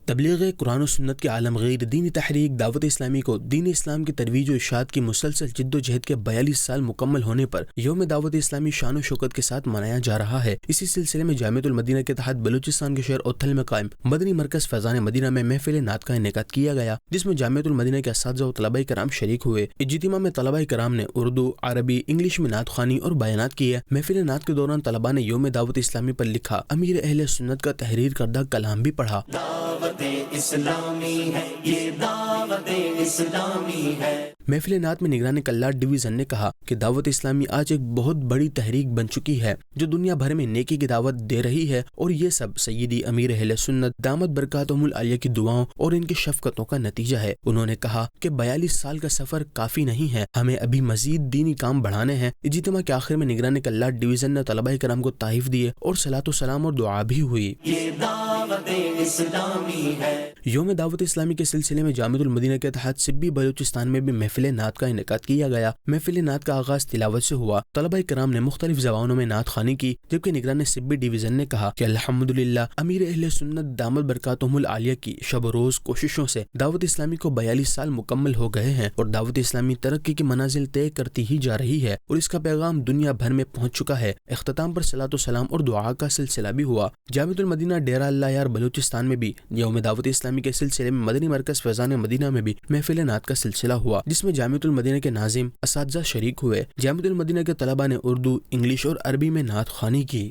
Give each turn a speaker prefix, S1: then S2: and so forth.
S1: تبلیغ قرآن و سنت کے عالمگیر دینی تحریک دعوت اسلامی کو دین اسلام کی ترویج و ارشاد کی مسلسل جد و جہد کے 42 سال مکمل ہونے پر یوم دعوت اسلامی شان و شوکت کے ساتھ منایا جا رہا ہے۔ اسی سلسلے میں جامعۃ المدینہ کے تحت بلوچستان کے شہر اوتھل میں قائم مدنی مرکز فیضان مدینہ میں محفل نعت کا انعقاد کیا گیا، جس میں جامعۃ المدینہ کے اساتذہ و طلباء کرام شریک ہوئے۔ اجتماع میں طلباء کرام نے اردو، عربی، انگلش میں نعت خوانی اور بیانات کیے۔ محفل نعت کے دوران طلباء نے یوم دعوت اسلامی پر لکھا امیر اہل سنت کا تحریر کردہ کلام بھی پڑھا۔
S2: دعوت اسلامی ہے، یہ دعوت اسلامی ہے۔
S1: محفل نعت میں نگران کلات ڈویژن نے کہا کہ دعوت اسلامی آج ایک بہت بڑی تحریک بن چکی ہے جو دنیا بھر میں نیکی کی دعوت دے رہی ہے، اور یہ سب سیدی امیر اہل سنت دامت برکاتہم العالیہ کی دعاؤں اور ان کی شفقتوں کا نتیجہ ہے۔ انہوں نے کہا کہ 42 سال کا سفر کافی نہیں ہے، ہمیں ابھی مزید دینی کام بڑھانے ہیں۔ اجتماع کے آخر میں نگران کلات ڈویژن نے طلباء کرام کو تحائف دیے اور صلاۃ و سلام اور دعا بھی ہوئی۔
S2: یہ دعوت اسلامی ہے۔
S1: یوم دعوت اسلامی کے سلسلے میں جامعۃ المدینہ کے تحت سبی بلوچستان میں بھی محفل نعت کا انعقاد کیا گیا۔ محفل نعت کا آغاز تلاوت سے ہوا۔ طلباء کرام نے مختلف زبانوں میں نعت خوانی کی، جبکہ نگران سبی ڈویژن نے کہا کہ الحمدللہ امیر اہل سنت دامت برکاتہم العالیہ کی شب و روز کوششوں سے دعوت اسلامی کو 42 سال مکمل ہو گئے ہیں، اور دعوت اسلامی ترقی کی منازل طے کرتی ہی جا رہی ہے، اور اس کا پیغام دنیا بھر میں پہنچ چکا ہے۔ اختتام پر صلاۃ و سلام اور دعا کا سلسلہ بھی ہوا۔ جامعۃ المدینہ ڈیرہ اللہ یار بلوچستان میں بھی یوم دعوت اسلامی کے سلسلے میں مدنی مرکز فیضان مدینہ میں بھی محفل نعت کا سلسلہ ہوا، جس میں جامعۃ المدینہ کے ناظم اساتذہ شریک ہوئے۔ جامعۃ المدینہ کے طلباء نے اردو، انگلش اور عربی میں نعت خوانی کی۔